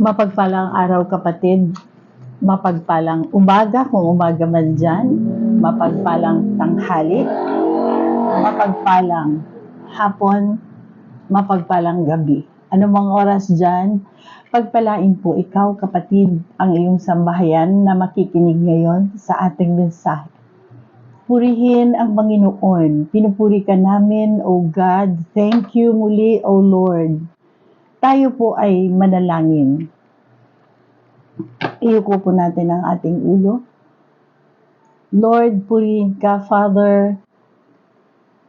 Mapagpalang araw kapatid, mapagpalang umaga kung umaga man dyan, mapagpalang tanghali, mapagpalang hapon, mapagpalang gabi. Anumang oras dyan, pagpalain po ikaw kapatid ang iyong sambahayan na makikinig ngayon sa ating mensahe. Purihin ang Panginoon, pinupuri ka namin, O God, thank you muli, O Lord. Tayo po ay manalangin. Iyuko po natin ang ating ulo. Lord, purihin ka, Father.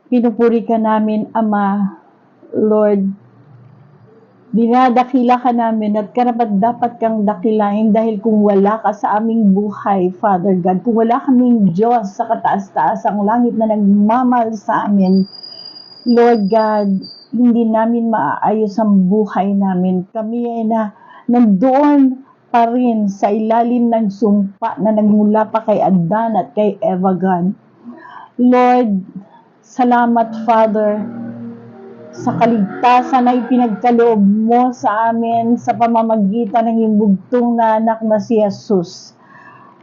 Pinupuri ka namin, Ama. Lord, dinadakila ka namin at karapat-dapat kang dakilain dahil kung wala ka sa aming buhay, Father God, kung wala kaming Diyos sa kataas-taas ang langit na nagmamahal sa amin, Lord God, hindi namin maaayos ang buhay namin. Kami ay nandoon pa rin sa ilalim ng sumpa na nagmula pa kay Adan at kay Eva, God. Lord, salamat, Father, sa kaligtasan na ipinagkaloob mo sa amin sa pamamagitan ng iyong bugtong na anak na si Jesus.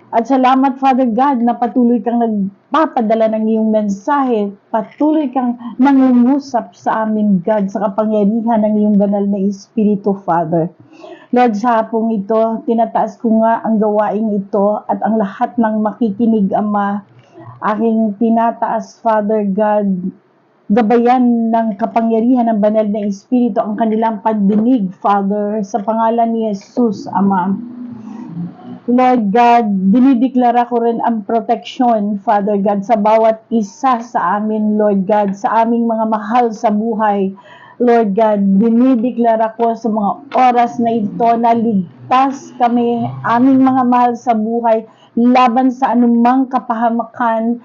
At salamat, Father God, na patuloy kang nagpapadala ng iyong mensahe, patuloy kang nangungusap sa amin, God, sa kapangyarihan ng iyong banal na Espiritu, Father. Lord, sa hapong ito, tinataas ko nga ang gawaing ito at ang lahat ng makikinig, Ama, aking tinataas, Father God, gabayan ng kapangyarihan ng banal na Espiritu ang kanilang pandinig, Father, sa pangalan ni Jesus, Ama. Lord God, dinideklara ko rin ang proteksyon, Father God, sa bawat isa sa amin, Lord God, sa aming mga mahal sa buhay. Lord God, dinideklara ko sa mga oras na ito na ligtas kami, aming mga mahal sa buhay, laban sa anumang kapahamakan,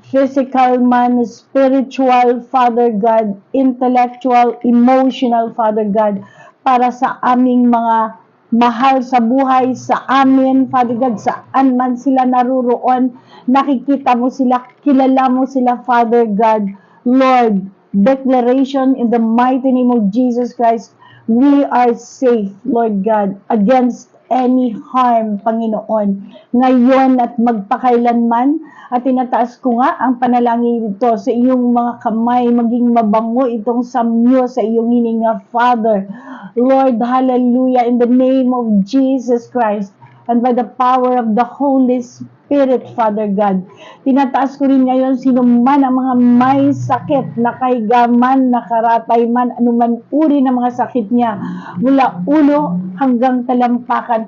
physical man, spiritual, Father God, intellectual, emotional, Father God, para sa aming mga mahal sa buhay, sa amin, Father God, saan man sila naruroon, nakikita mo sila, kilala mo sila, Father God. Lord, declaration in the mighty name of Jesus Christ, we are safe, Lord God, against any harm, Panginoon, ngayon at magpakailanman. At tinataas ko nga ang panalangin ito sa iyong mga kamay, maging mabango itong samyo sa iyong hininga, Father. Lord, hallelujah, in the name of Jesus Christ, and by the power of the Holy Spirit, Father God. Tinataas ko rin ngayon sino man ang mga may sakit, nakahiga man, nakaratay man, anuman uri ng mga sakit niya, mula ulo hanggang talampakan,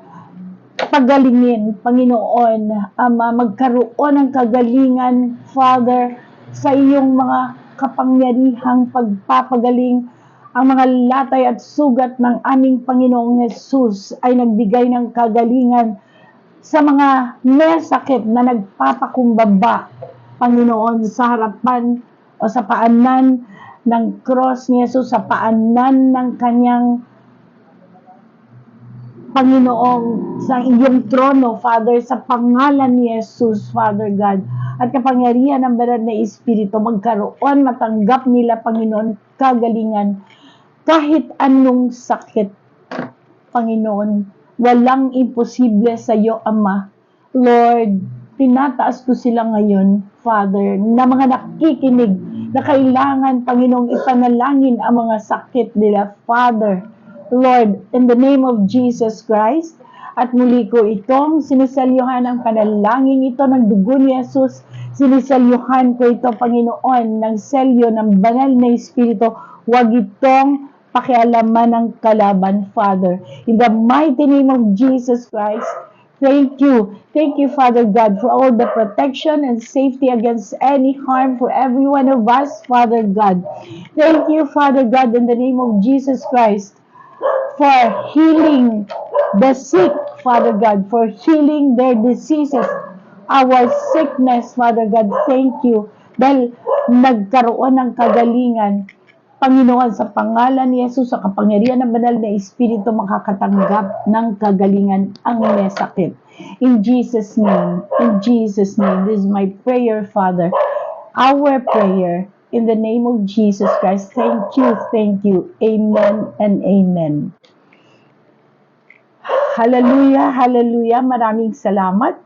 pagalingin, Panginoon, Ama, magkaroon ng kagalingan, Father, sa iyong mga kapangyarihang pagpapagaling. Ang mga latay at sugat ng aming Panginoong Jesus ay nagbigay ng kagalingan sa mga may sakit na nagpapakumbaba, Panginoon, sa harapan o sa paanan ng cross ni Jesus, sa paanan ng kanyang Panginoong, sa iyong trono, Father, sa pangalan ni Jesus, Father God, at kapangyarihan ng banal na Espiritu, magkaroon, matanggap nila, Panginoon, kagalingan, kahit anong sakit, Panginoon, walang imposible sa iyo, Ama. Lord, tinataas ko sila ngayon, Father, na mga nakikinig, na kailangan, Panginoong, ipanalangin ang mga sakit nila, Father. Lord, in the name of Jesus Christ, at muli ko itong siniselyuhan ang panalangin ito ng dugo ni Jesus, siniselyuhan ko ito, Panginoon, ng selyo ng banal na Espiritu, huwag itong pakialaman ng kalaban, Father. In the mighty name of Jesus Christ, thank you. Thank you, Father God, for all the protection and safety against any harm for every one of us, Father God. Thank you, Father God, in the name of Jesus Christ, for healing the sick, Father God, for healing their diseases, our sickness, Father God. Thank you. Dahil nagkaroon ng kagalingan, Panginoon, sa pangalan ni Jesus, sa kapangyarihan ng banal na Espiritu, makakatanggap ng kagalingan ang may sakit. In Jesus' name, this is my prayer, Father. Our prayer, in the name of Jesus Christ. Thank you. Amen and amen. Hallelujah, hallelujah. Maraming salamat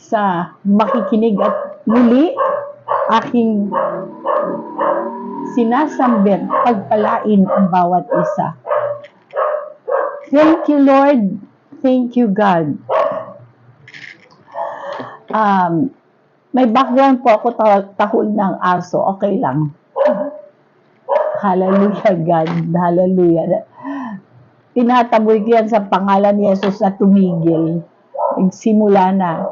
sa makikinig at muli aking sinasambit, pagpalain ang bawat isa. Thank you, Lord. Thank you, God. May background po ako tahol ng aso. Okay lang. Hallelujah, God. Hallelujah. Tinataboy ko yan sa pangalan ni Jesus na tumigil. Nagsimula na.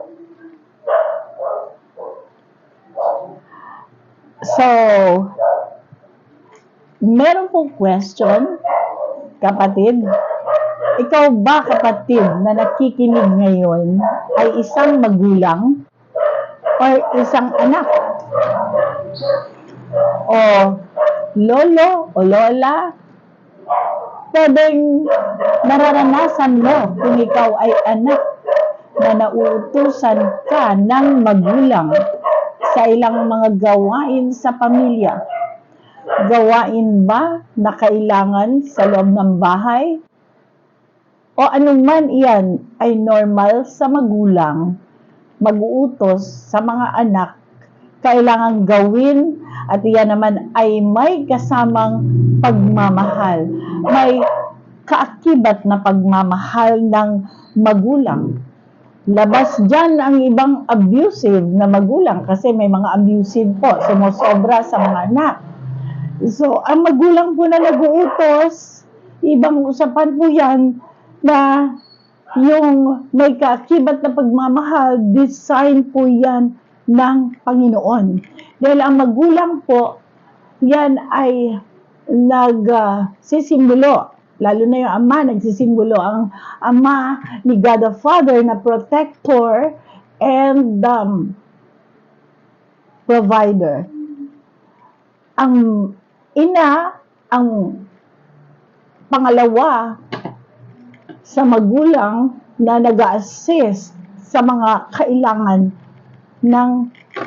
So, meron pong question, kapatid. Ikaw ba, kapatid, na nakikinig ngayon ay isang magulang or isang anak? O lolo o lola? Pwedeng nararanasan mo kung ikaw ay anak na nauutusan ka ng magulang sa ilang mga gawain sa pamilya. Gawain ba na kailangan sa loob ng bahay? O anuman iyan ay normal sa magulang, mag-uutos sa mga anak, kailangang gawin at iyan naman ay may kasamang pagmamahal. May kaakibat na pagmamahal ng magulang. Labas dyan ang ibang abusive na magulang kasi may mga abusive po, sumusobra sa mga anak. So, ang magulang po na nag-uutos, ibang usapan po yan na yung may kaakibat na pagmamahal, design po yan ng Panginoon. Dahil ang magulang po, yan ay nagsisimbolo. Lalo na yung ama, nagsisimbolo. Ang ama ni God the Father na protector and provider. Ang ina, ang pangalawa sa magulang na nag-a-assist sa mga kailangan ng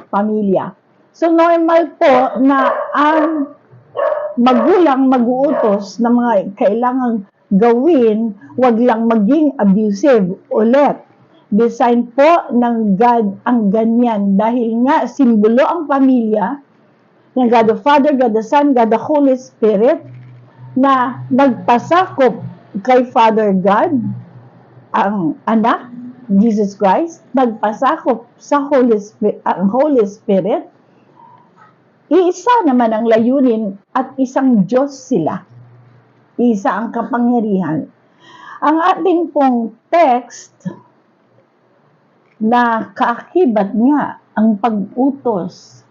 pamilya. So normal po na ang magulang mag-uutos ng mga kailangang gawin, wag lang maging abusive. Ulit, design po ng God ang ganyan dahil nga simbolo ang pamilya ng God the Father, God the Son, God the Holy Spirit na nagpasakop kay Father God, ang anak, Jesus Christ, nagpasakop sa ang Holy Spirit. Iisa naman ang layunin at isang Diyos sila. Isa ang kapangyarihan. Ang ating pong text na kaakibat nga ang pag-utos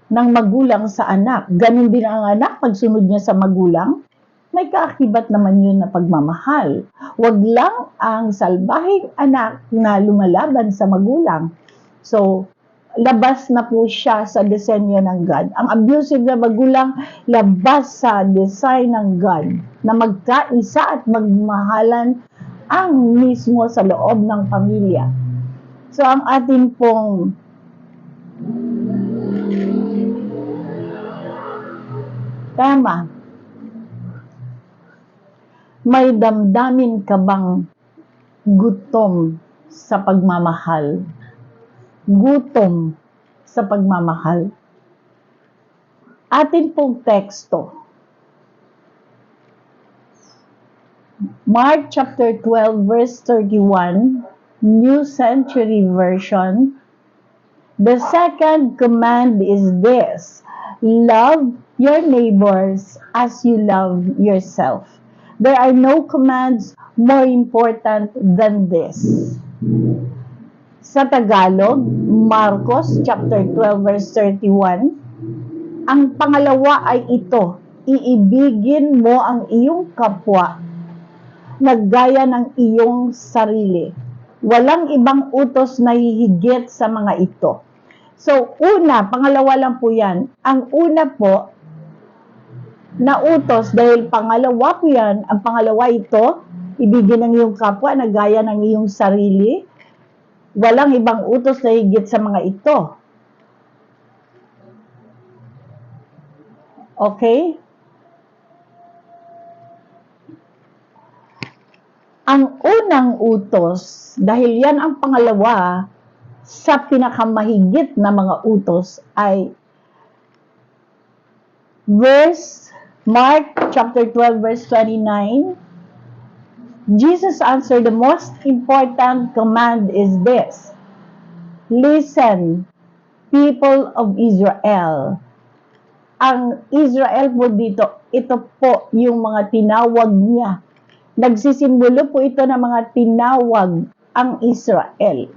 ng magulang sa anak. Ganun din ang anak, pagsunod niya sa magulang, may kaakibat naman yun na pagmamahal. Huwag lang ang salbahing anak na lumalaban sa magulang. So, labas na po siya sa disenyo ng God. Ang abusive na magulang, labas sa design ng God na magkaisa at magmahalan ang mismo sa loob ng pamilya. So, ang ating pong tema, may damdamin ka bang gutom sa pagmamahal? Gutom sa pagmamahal. Atin pong teksto. Mark chapter 12 verse 31, New Century Version. The second command is this: love your neighbors as you love yourself. There are no commands more important than this. Sa Tagalog, Marcos chapter 12 verse 31, ang pangalawa ay ito: iibigin mo ang iyong kapwa na gaya ng iyong sarili. Walang ibang utos na hihigit sa mga ito. So, pangalawa lang po yan. Ang una po, na utos, dahil pangalawa po yan, ang pangalawa ito, ibigin ang iyong kapwa na gaya ng iyong sarili. Walang ibang utos na higit sa mga ito. Okay? Ang unang utos, dahil yan ang pangalawa sa pinakamahigit na mga utos, ay Mark chapter 12 verse 29. Jesus answered, the most important command is this: listen, people of Israel. Ang Israel po dito, ito po yung mga tinawag niya. Nagsisimbolo po ito ng mga tinawag ang Israel.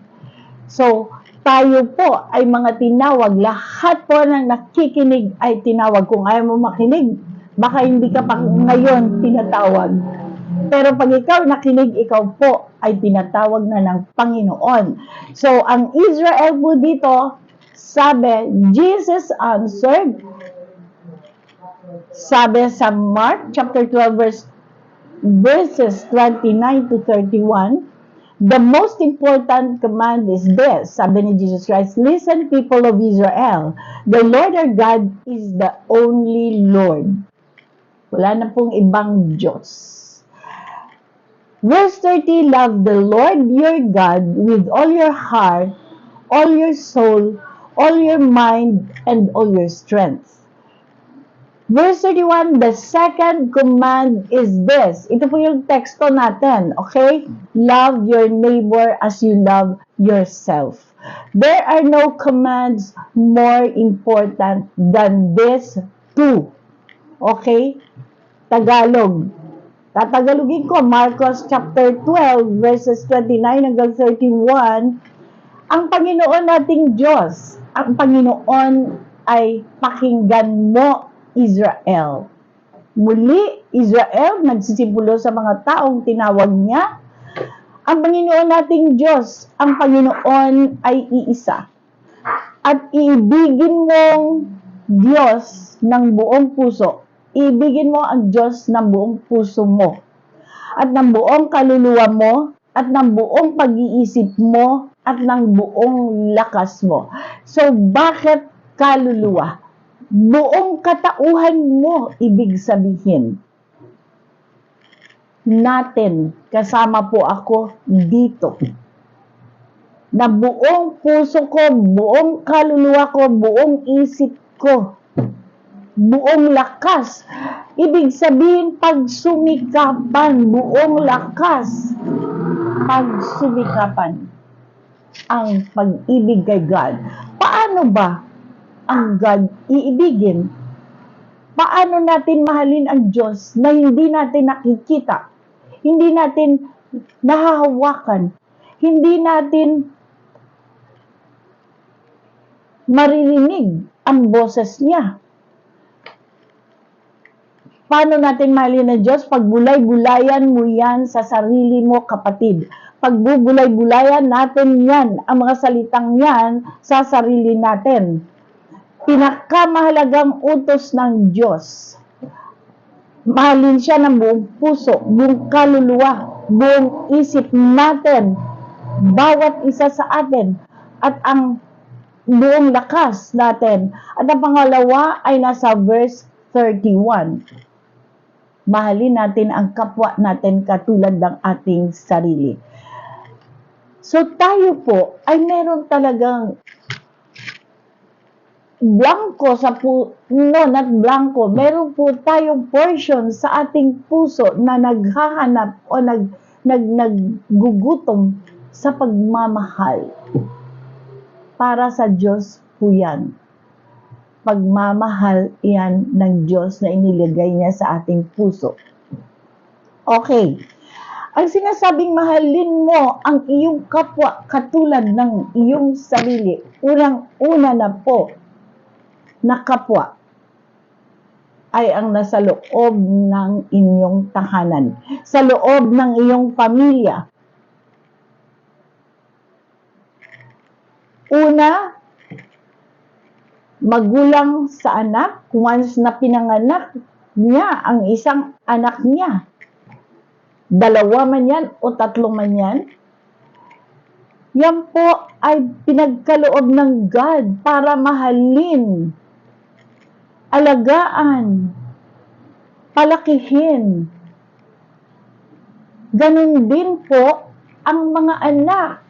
So, tayo po ay mga tinawag. Lahat po ng nakikinig ay tinawag. Kung ayaw mo makinig, baka hindi ka pa ngayon tinatawag. Pero pag ikaw nakinig, ikaw po ay tinatawag na ng Panginoon. So, ang Israel po dito, sabi, Jesus answered, sabi sa Mark chapter 12 verses 29 to 31, the most important command is this, sabi ni Jesus Christ, listen, people of Israel, the Lord our God is the only Lord. Wala na pong ibang Diyos. Verse 30, love the Lord your God with all your heart, all your soul, all your mind, and all your strength. Verse 31, the second command is this. Ito po yung teksto natin, okay? Love your neighbor as you love yourself. There are no commands more important than these two. Okay? Tagalog. Tatagalogin ko, Marcos chapter 12, verses 29 hanggang 31. Ang Panginoon nating Diyos, ang Panginoon ay pakinggan mo, Israel. Muli, Israel, nagsisimbolo sa mga taong tinawag niya. Ang Panginoon nating Diyos, ang Panginoon ay iisa. At iibigin mong Diyos ng buong puso. Iibigin mo ang Diyos ng buong puso mo. At ng buong kaluluwa mo, at ng buong pag-iisip mo, at ng buong lakas mo. So, bakit kaluluwa? Buong katauhan mo, ibig sabihin. Natin, kasama po ako dito. Na buong puso ko, buong kaluluwa ko, buong isip ko, buong lakas. Ibig sabihin, pagsumikapan, buong lakas. Pagsumikapan ang pag-ibig kay God. Paano ba ang God iibigin? Paano natin mahalin ang Diyos na hindi natin nakikita? Hindi natin nahahawakan? Hindi natin maririnig ang boses niya? Paano natin mahalin ang Diyos? Pagbulay-bulayan mo yan sa sarili mo, kapatid. Pagbubulay-bulayan natin yan, ang mga salitang yan, sa sarili natin. Pinakamahalagang utos ng Diyos. Mahalin siya ng buong puso, buong kaluluwa, buong isip natin, bawat isa sa atin, at ang buong lakas natin. At ang pangalawa ay nasa verse 31. Mahalin natin ang kapwa natin katulad ng ating sarili. So tayo po ay meron talagang blanco sa puno, not blanco. Meron po tayong portion sa ating puso na naghahanap o naggugutom sa pagmamahal. Para sa Diyos po yan. Pagmamahal yan ng Diyos na inilagay niya sa ating puso. Okay. Ang sinasabing mahalin mo ang iyong kapwa katulad ng iyong sarili. Unang-una na po na kapwa ay ang nasa loob ng inyong tahanan. Sa loob ng iyong pamilya. Una, magulang sa anak, once na pinanganak niya ang isang anak niya. Dalawa man yan o tatlo man yan. Yan po ay pinagkaloob ng God para mahalin, alagaan, palakihin Ganun din po ang mga anak.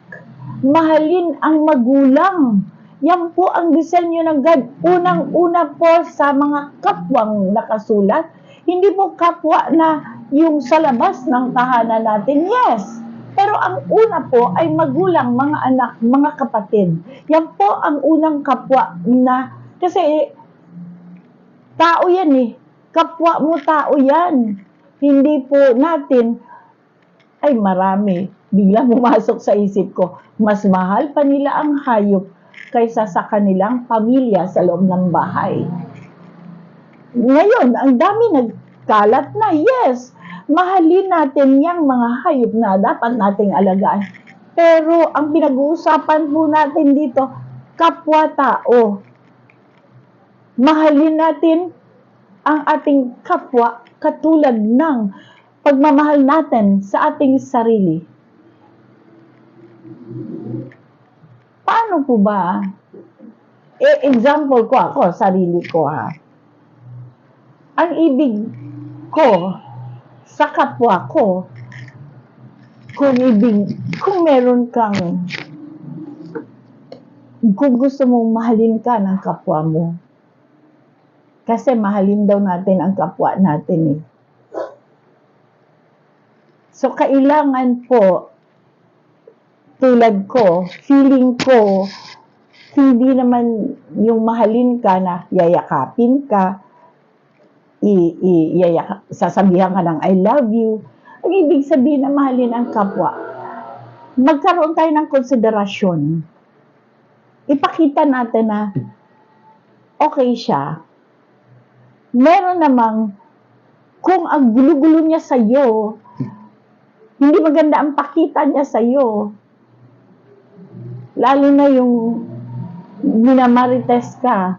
Mahalin ang magulang. Yan po ang disenyo ng God. Unang-una po sa mga kapwang nakasulat. Hindi po kapwa na yung sa labas ng tahanan natin. Yes. Pero ang una po ay magulang, mga anak, mga kapatid. Yan po ang unang kapwa na, kasi tao yan eh. Kapwa mo tao yan. Hindi po natin, ay marami. Bigla pumasok sa isip ko, mas mahal pa nila ang hayop kaysa sa kanilang pamilya sa loob ng bahay. Ngayon, ang dami nagkalat na, yes, mahalin natin yung mga hayop na dapat nating alagaan. Pero ang pinag-uusapan po natin dito, kapwa-tao. Mahalin natin ang ating kapwa katulad ng pagmamahal natin sa ating sarili. Paano po ba? Example ko ako, sarili ko ha. Ang ibig ko sa kapwa ko, kung meron kang, kung gusto mong mahalin ka ng kapwa mo, kasi mahalin daw natin ang kapwa natin eh. So, kailangan po, tulad ko, feeling ko, hindi naman yung mahalin ka na yayakapin ka, sasabihan ka ng I love you. Ang ibig sabihin na mahalin ang kapwa, magkaroon tayo ng konsiderasyon. Ipakita natin na okay siya. Meron namang, kung ang gulo-gulo niya sa'yo, hindi maganda ang pakita niya sa'yo, lalo na yung minamarites ka.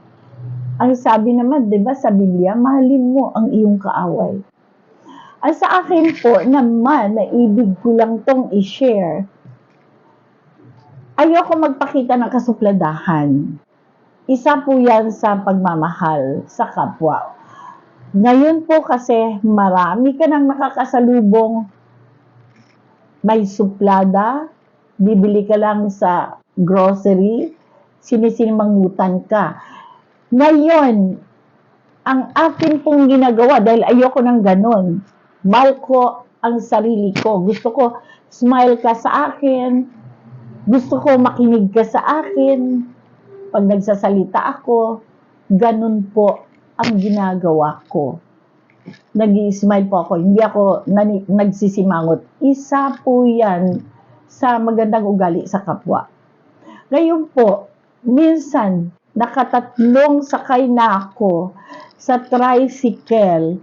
Ang sabi naman, di ba sa Biblia, mahalin mo ang iyong kaaway. Ang sa akin po naman, na ibig ko lang tong i-share, ayoko magpakita ng kasupladahan. Isa po yan sa pagmamahal sa kapwa. Ngayon po kasi marami ka nang nakakasalubong, may suplada, bibili ka lang sa grocery, sinisinimangutan ka. Ngayon, ang akin pong ginagawa, dahil ayoko ng ganon, mahal ko ang sarili ko. Gusto ko smile ka sa akin, gusto ko makinig ka sa akin, pag nagsasalita ako, ganon po ang ginagawa ko. Nag-i-smile po ako, hindi ako nagsisimangot. Isa po yan sa magandang ugali sa kapwa. Ngayon po, minsan, nakatatlong sakay na ako sa tricycle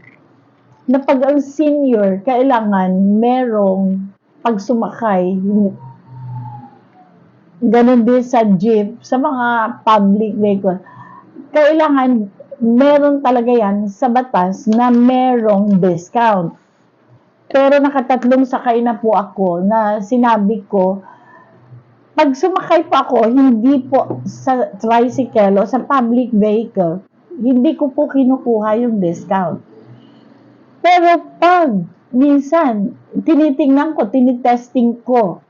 na pag ang senior, kailangan merong pag sumakay, ganun din sa jeep, sa mga public vehicle, kailangan meron talaga yan sa batas na merong discount. Pero nakatatlong sakay na po ako na sinabi ko, pag sumakay po ako, hindi po sa tricycle o sa public vehicle, hindi ko po kinukuha yung discount. Pero pag minsan, tinitingnan ko, tinitesting ko,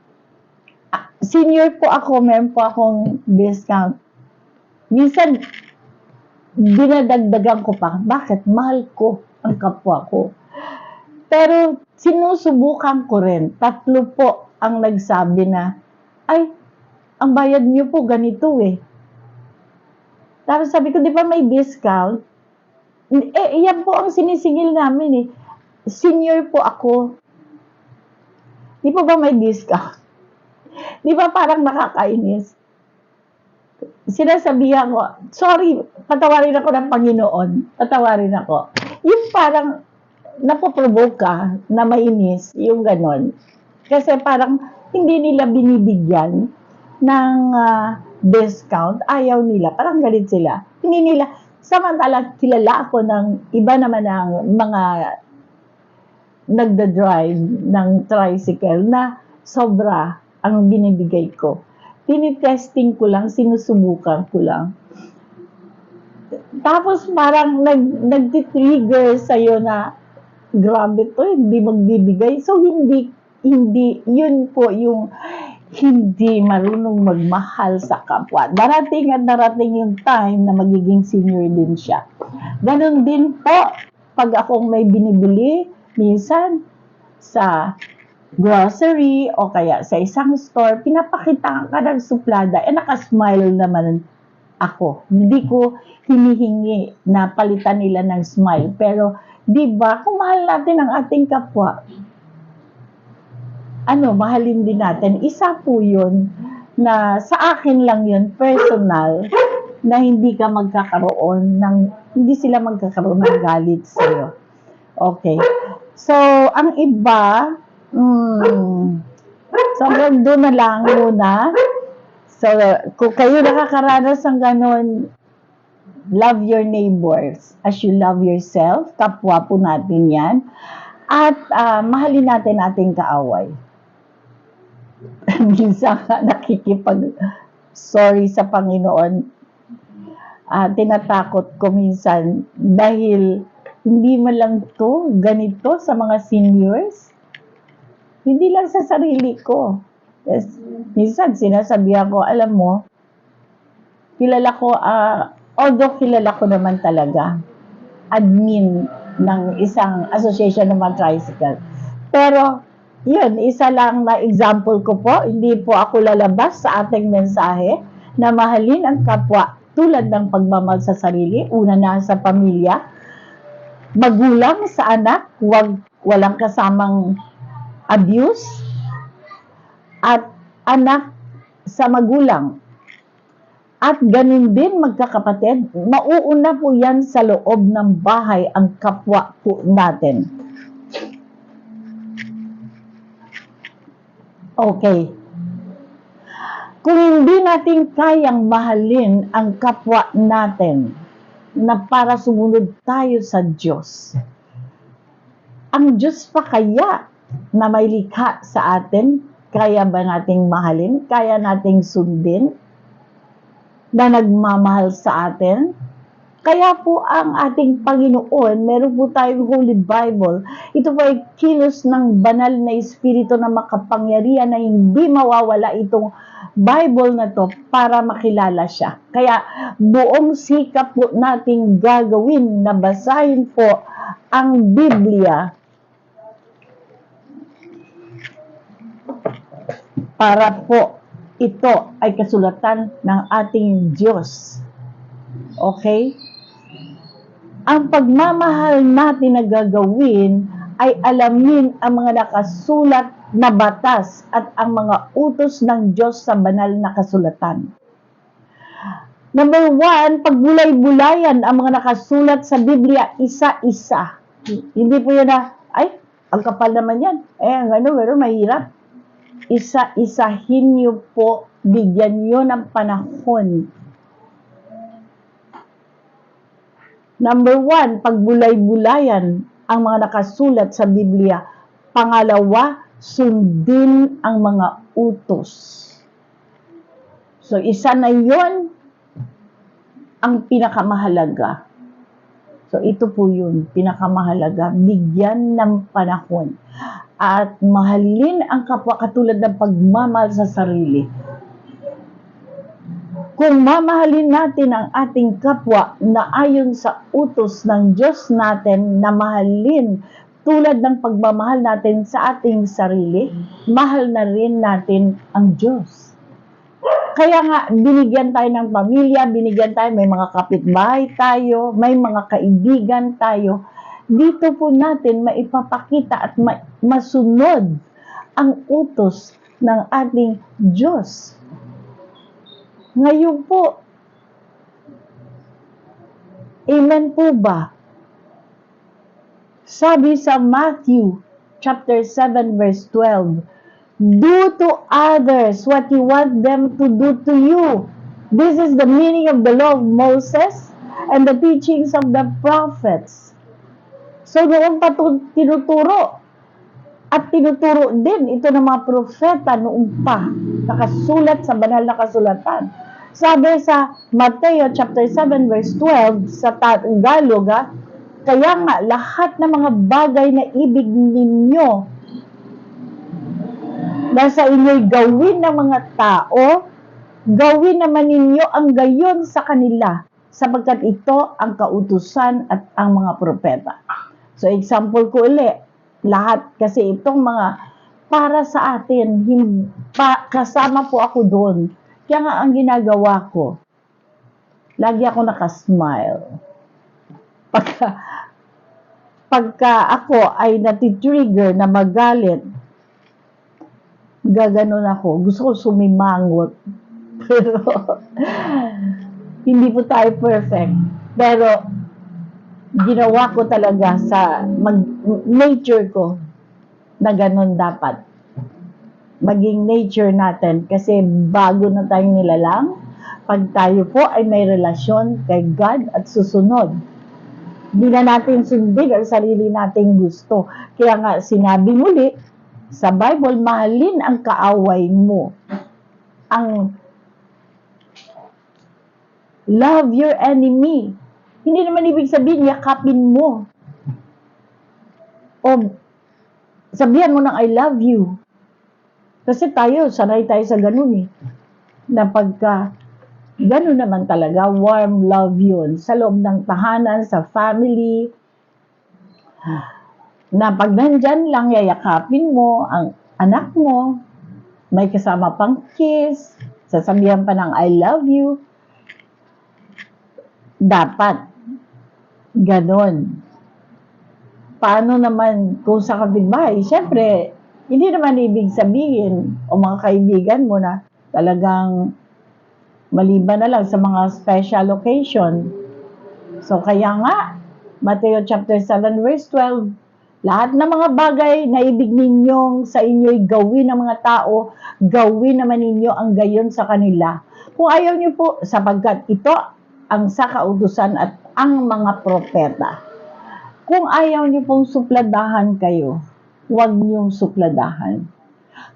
senior po ako, meron po akong discount. Minsan, dinadagdagan ko pa. Bakit? Mahal ko ang kapwa ko. Pero sinusubukan ko rin. 3 po ang nagsabi na, ay, ang bayad niyo po ganito eh. Tapos sabi ko, di ba may discount? Yan po ang sinisingil namin eh. Senior po ako. Di po ba may discount? Di ba parang nakakainis? Sinasabihan ko, sorry, patawarin ako ng Panginoon. Patawarin ako. Yung parang napoprovoke ka na mainis, yung ganon. Kasi parang hindi nila binibigyan ng discount, ayaw nila, parang galit sila. Hindi nila, samantala kilala ako ng iba naman ng mga nagda-drive ng tricycle na sobra ang binibigay ko. Tinitesting ko lang, sinusubukan ko lang. Tapos parang nag-trigger sa'yo na grabe to, hindi magbibigay. So, hindi yun po yung hindi marunong magmahal sa kapwa. Darating at darating yung time na magiging senior din siya. Ganon din po, pag akong may binibili, minsan sa grocery o kaya sa isang store, pinapakita ka ng suplada, nakasmile naman ako. Hindi ko hinihingi na palitan nila ng smile. Pero, di ba, kung mahal natin ang ating kapwa, mahalin din natin. Isa po yun na sa akin lang yun, personal, na hindi sila magkakaroon ng galit sa'yo. Okay. So, ang iba, sobrang doon na lang muna. So, kung kayo nakakaranas ng ganon, love your neighbors as you love yourself. Kapwa po natin yan. At mahalin natin ating kaaway. Minsan nakikipag-sorry sa Panginoon. Tinatakot ko minsan dahil hindi man lang to ganito sa mga seniors. Hindi lang sa sarili ko. Yes. Minsan sinasabihan ko, alam mo, although kilala ko naman talaga, admin ng isang association ng mga tricycle. Pero, yun, isa lang na example ko po, hindi po ako lalabas sa ating mensahe na mahalin ang kapwa tulad ng pagmamahal sa sarili, una na sa pamilya, magulang sa anak, walang kasamang abuse, at anak sa magulang. At ganun din magkakapatid, mauuna po yan sa loob ng bahay ang kapwa po natin. Okay. Kung hindi natin kayang mahalin ang kapwa natin na para sumunod tayo sa Diyos, ang Diyos pa kaya na may likha sa atin, kaya ba nating mahalin? Kaya nating sundin? Na nagmamahal sa atin? Kaya po ang ating Panginoon, meron po tayong Holy Bible. Ito po ay kilos ng banal na espiritu na makapangyarihan na hindi mawawala itong Bible na to para makilala siya. Kaya buong sikap po nating gagawin na basahin po ang Biblia para po ito ay kasulatan ng ating Diyos. Okay? Ang pagmamahal natin na gagawin ay alamin ang mga nakasulat na batas at ang mga utos ng Diyos sa banal na kasulatan. Number 1, pagbulay-bulayan ang mga nakasulat sa Biblia isa-isa. Hindi po yun ang kapal naman yan. Mahirap. Isa-isahin niyo po, bigyan niyo ng panahon. Number 1, pagbulay-bulayan ang mga nakasulat sa Biblia. Pangalawa, sundin ang mga utos. So, isa na yon ang pinakamahalaga. So, ito po yun, pinakamahalaga. Bigyan ng panahon. At mahalin ang kapwa katulad ng pagmamahal sa sarili. Kung mamahalin natin ang ating kapwa na ayon sa utos ng Diyos natin na mahalin tulad ng pagmamahal natin sa ating sarili, mahal na rin natin ang Diyos. Kaya nga, binigyan tayo ng pamilya, may mga kapitbahay tayo, may mga kaibigan tayo. Dito po natin maipapakita at masunod ang utos ng ating Diyos. Ngayon po, amen po ba? Sabi sa Matthew chapter 7 verse 12, do to others what you want them to do to you. This is the meaning of the law of Moses and the teachings of the prophets. So noon pa tinuturo at tinuturo din ito ng mga propeta noon pa, nakasulat sa banal na kasulatan. Sabi sa Mateo chapter 7 verse 12 sa Tagalog, kaya nga lahat ng mga bagay na ibig ninyo nasa inyo'y gawin ng mga tao, gawin naman ninyo ang gayon sa kanila, sapagkat ito ang kautusan at ang mga propeta. So example ko ulit, lahat kasi itong mga para sa atin, kasama po ako doon. Kaya nga ang ginagawa ko, lagi ako nakasmile. Pagka ako ay natitrigger na magalit, gaganon ako. Gusto ko sumimangot. Pero, hindi po tayo perfect. Pero, ginawa ko talaga sa nature ko na ganon dapat. Maging nature natin. Kasi bago na tayong nilalang, pag tayo po ay may relasyon kay God at susunod, hindi na natin sundin ang sarili nating gusto. Kaya nga sinabi muli sa Bible, mahalin ang kaaway mo. Ang love your enemy. Hindi naman ibig sabihin, yakapin mo. O sabihan mo ng I love you. Kasi tayo, sanay tayo sa ganun eh. Na pagka ganun naman talaga, warm love yun. Sa loob ng tahanan, sa family, na pag nandyan lang, yayakapin mo ang anak mo, may kasama pang kiss, sasabihan pa ng I love you. Dapat. Ganon. Paano naman kung sa kapitbahay? Siyempre, hindi naman ibig sabihin o mga kaibigan mo na talagang maliban na lang sa mga special occasion. So, kaya nga, Mateo chapter 7 verse 12, lahat ng mga bagay na ibig ninyong sa inyo'y gawin ng mga tao, gawin naman ninyo ang gayon sa kanila. Kung ayaw niyo po, sapagkat ito ang sa kautusan at ang mga propeta. Kung ayaw niyo pong supladahan kayo, huwag niyong supladahan.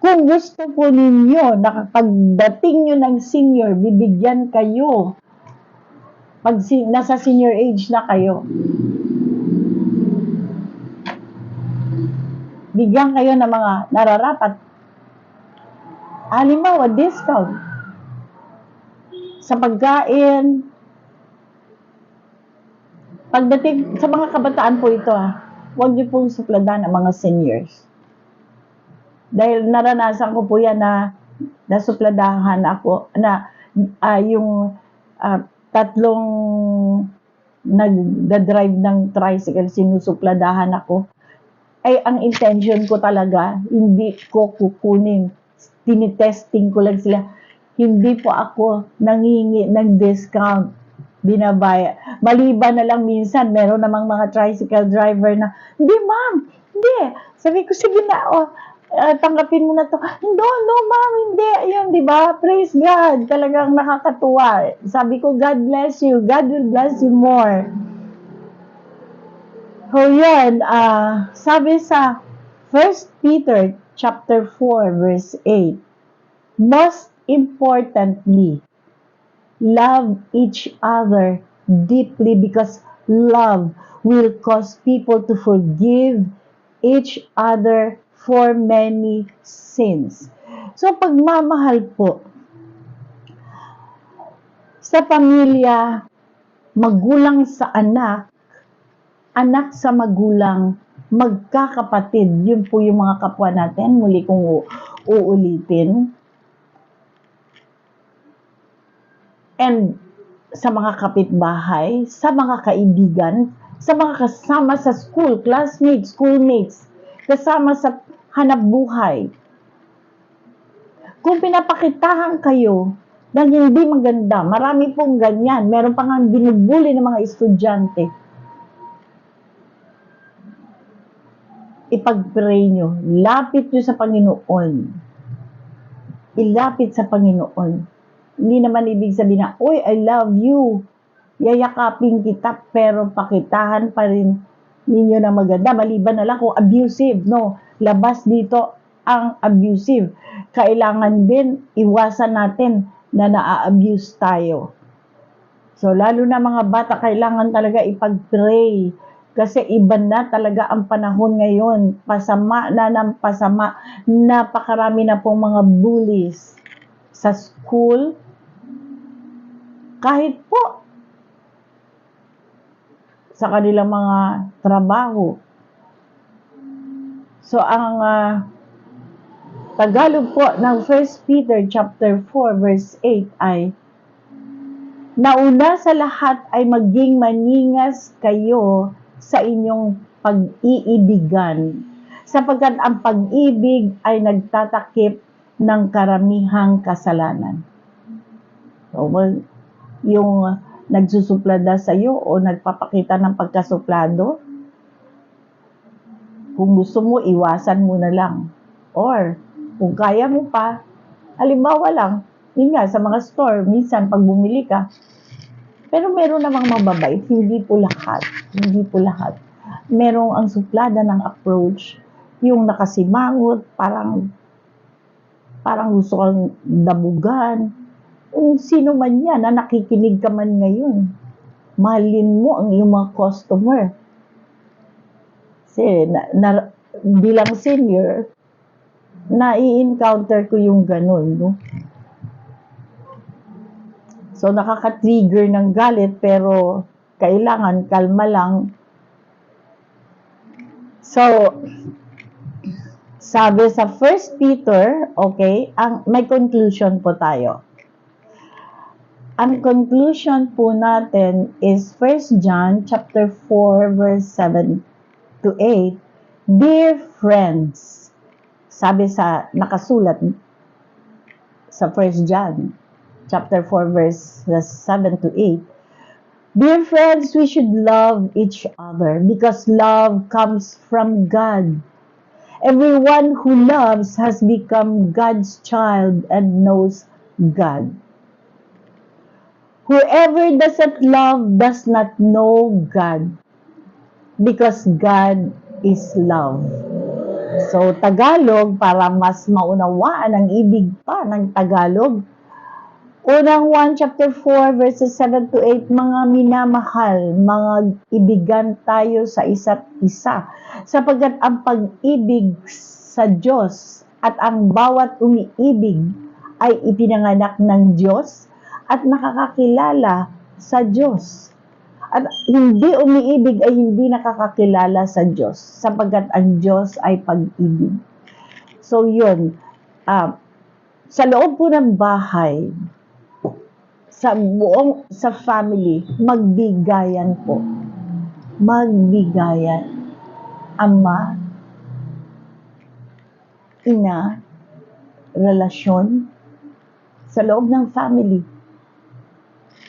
Kung gusto po ninyo, pagdating nyo ng senior, bibigyan kayo. Pag nasa senior age na kayo, bigyan kayo ng mga nararapat. Halimbawa, discount. Sa pagkain. Pagdating, sa mga kabataan po ito, huwag niyo pong supladahan ang mga seniors. Dahil naranasan ko po yan na nasupladahan ako na yung tatlong nagda-drive ng tricycle, sinusupladahan ako. Ay, ang intention ko talaga, hindi ko kukunin. Tinitesting ko lang sila. Hindi po ako nangingi ng discount. Binabaya. Maliban na lang minsan, meron namang mga tricycle driver na, hindi ma'am, hindi. Sabi ko, sige na, tanggapin mo na to. No, ma'am, hindi. Ayun, di ba? Praise God. Talagang nakakatuwa. Sabi ko, God bless you. God will bless you more. So, yan. Sabi sa 1 Peter chapter 4, verse 8, most importantly, love each other deeply because love will cause people to forgive each other for many sins. So, pagmamahal po sa pamilya, magulang sa anak, anak sa magulang, magkakapatid. Yun po yung mga kapwa natin. Muli kong uulitin. And sa mga kapitbahay, sa mga kaibigan, sa mga kasama sa school, classmates, schoolmates, kasama sa hanap buhay. Kung pinapakitahan kayo ng hindi maganda, marami pong ganyan. Meron pa nga binubuli ng mga estudyante. Ipag-pray nyo. Lapit nyo sa Panginoon. Ilapit sa Panginoon. Hindi naman ibig sabihin na, uy, I love you. Yayakapin kita, pero pakitahan pa rin ninyo na maganda. Maliban na lang kung abusive. No, labas dito ang abusive. Kailangan din iwasan natin na na-abuse tayo. So, lalo na mga bata, kailangan talaga ipag-pray. Kasi iba na talaga ang panahon ngayon. Pasama na ng pasama. Napakarami na pong mga bullies sa school. Kahit po sa kanilang mga trabaho. So ang Tagalog po ng 1 Peter chapter 4 verse 8 ay, nauna sa lahat ay maging maningas kayo sa inyong pag-iibigan, sapagkat ang pag-ibig ay nagtatakip ng karamihang kasalanan. So, yung nagsusuplada sa iyo o nagpapakita ng pagkasuplado, kung gusto mo, iwasan mo na lang. Or, kung kaya mo pa, halimbawa lang, yun nga, sa mga store, minsan pag bumili ka, pero meron namang mababait, hindi po lahat. Hindi po lahat. Merong ang suplada ng approach, yung nakasimangot, parang gusto kang dabugan. Kung sino man yan, na nakikinig ka man ngayon, mahalin mo ang iyong mga customer. Kasi bilang senior, na-i-encounter ko yung ganun, no? So, nakaka-trigger ng galit, pero kailangan kalma lang. So, sabi sa 1 Peter, okay, may conclusion po tayo. Ang conclusion po natin is 1 John chapter 4 verse 7 to 8. Dear friends, sabi sa nakasulat sa 1 John chapter 4 verse 7 to 8. Dear friends, we should love each other because love comes from God. Everyone who loves has become God's child and knows God. Whoever doesn't love does not know God, because God is love. So, Tagalog, para mas maunawaan ang ibig pa ng Tagalog, unang 1 chapter 4 verses 7 to 8, mga minamahal, mga ibigan tayo sa isa't isa, sapagkat ang pag-ibig sa Diyos at ang bawat umiibig ay ipinanganak ng Diyos at nakakakilala sa Diyos. At hindi umiibig ay hindi nakakakilala sa Diyos, sapagkat ang Diyos ay pag-ibig. So yun, sa loob po ng bahay, sa family, magbigayan po. Magbigayan. Ama, ina, relasyon, sa loob ng family.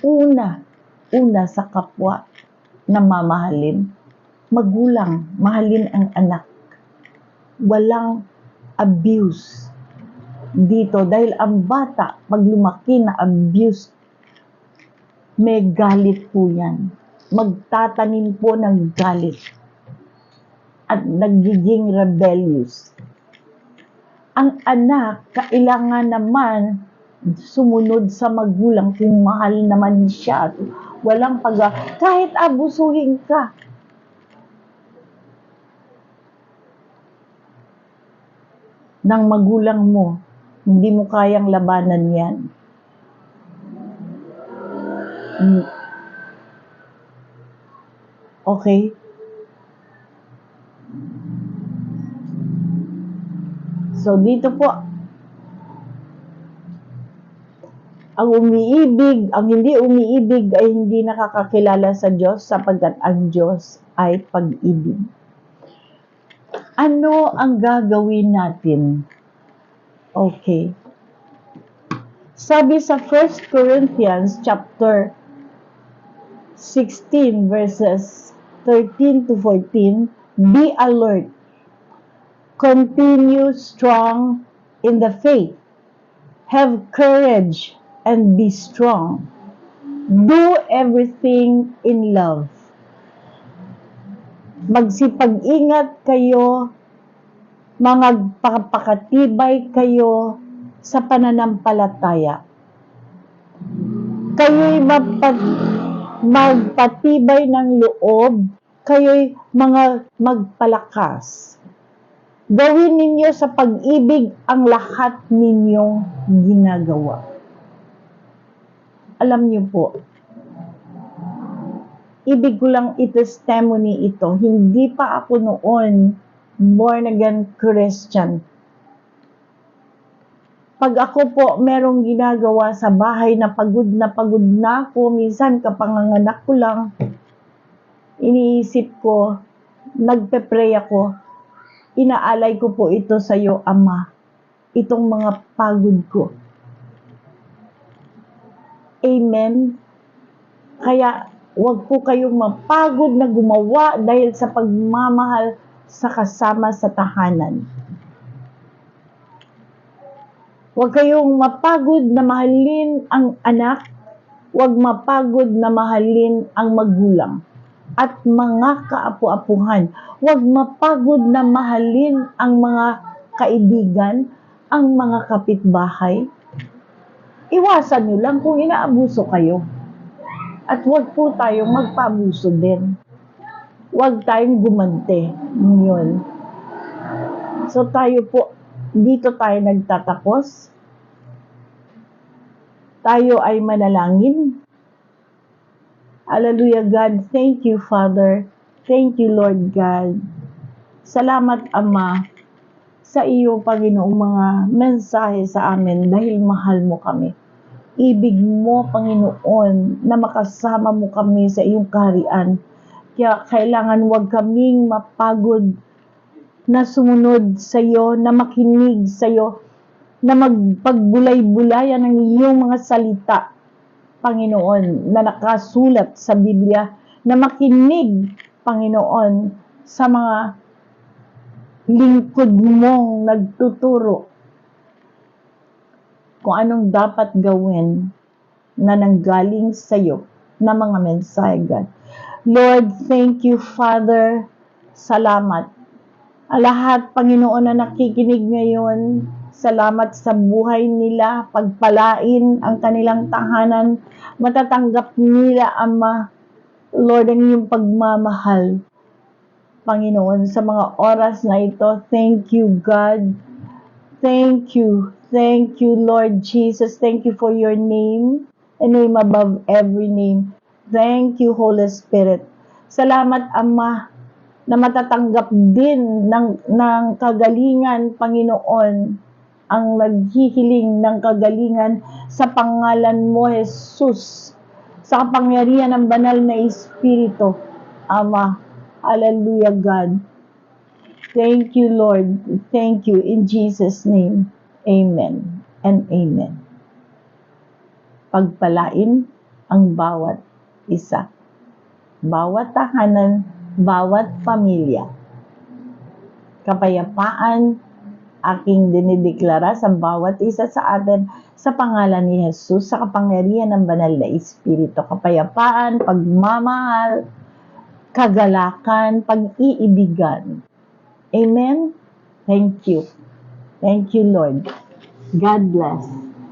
Una sa kapwa na mamahalin. Magulang, mahalin ang anak. Walang abuse dito dahil ang bata, pag lumaki na abuse, may galit po yan. Magtatanim po ng galit at nagiging rebellious. Ang anak, kailangan naman sumunod sa magulang kung mahal naman siya. Walang kahit abusuhin ka. Ng magulang mo, hindi mo kayang labanan yan. Okay? So, dito po, ang hindi umiibig ay hindi nakakakilala sa Diyos sapagkat ang Diyos ay pag-ibig. Ano ang gagawin natin? Okay. Sabi sa 1 Corinthians chapter 16 verses 13 to 14, be alert. Continue strong in the faith. Have courage and be strong. Do everything in love. Magsipag-ingat kayo, magpakatibay kayo sa pananampalataya. Kayo'y magpatibay ng loob, kayo'y mga magpalakas. Gawin ninyo sa pag-ibig ang lahat ninyong ginagawa. Alam niyo po, ibig ko lang i-testimony ito. Hindi pa ako noon born again Christian. Pag ako po merong ginagawa sa bahay na pagod na ako, minsan kapanganganak ko lang, iniisip ko, nagpe-pray ako, inaalay ko po ito sa iyo, Ama, itong mga pagod ko. Amen? Kaya, huwag po kayong mapagod na gumawa dahil sa pagmamahal sa kasama sa tahanan. Huwag kayong mapagod na mahalin ang anak, huwag mapagod na mahalin ang magulang at mga kaapu-apuhan. Huwag mapagod na mahalin ang mga kaibigan, ang mga kapitbahay. Iwasan nyo lang kung inaabuso kayo. At huwag po tayong magpaabuso din. Huwag tayong gumante. Yun. So tayo po, dito tayo nagtatapos. Tayo ay manalangin. Hallelujah, God. Thank you, Father. Thank you, Lord God. Salamat, Ama, sa iyo, Panginoong mga mensahe sa amin dahil mahal mo kami. Ibig mo, Panginoon, na makasama mo kami sa iyong kaharian. Kaya kailangan huwag kaming mapagod na sumunod sa iyo, na makinig sa iyo, na magpagbulay-bulayan ng iyong mga salita, Panginoon, na nakasulat sa Biblia, na makinig, Panginoon, sa mga lingkod mong nagtuturo kung anong dapat gawin na nanggaling sa iyo na mga mensahe, God. Lord, thank you, Father. Salamat. Lahat, Panginoon, na nakikinig ngayon, salamat sa buhay nila, pagpalain ang kanilang tahanan, matatanggap nila, Ama, Lord, ang iyong pagmamahal. Panginoon, sa mga oras na ito, thank you, God. Thank you. Thank you, Lord Jesus. Thank you for your name, a name above every name. Thank you, Holy Spirit. Salamat, Ama, na matatanggap din ng kagalingan, Panginoon, ang naghihiling ng kagalingan sa pangalan mo, Jesus, sa kapangyarihan ng banal na Espiritu, Ama. Hallelujah, God. Thank you, Lord. Thank you. In Jesus' name, amen and amen. Pagpalain ang bawat isa, bawat tahanan, bawat pamilya. Kapayapaan aking dinideklara sa bawat isa sa atin sa pangalan ni Jesus, sa kapangyarihan ng banal na Espiritu. Kapayapaan, pagmamahal, kagalakan, pag-iibigan. Amen? Thank you. Thank you, Lord. God bless.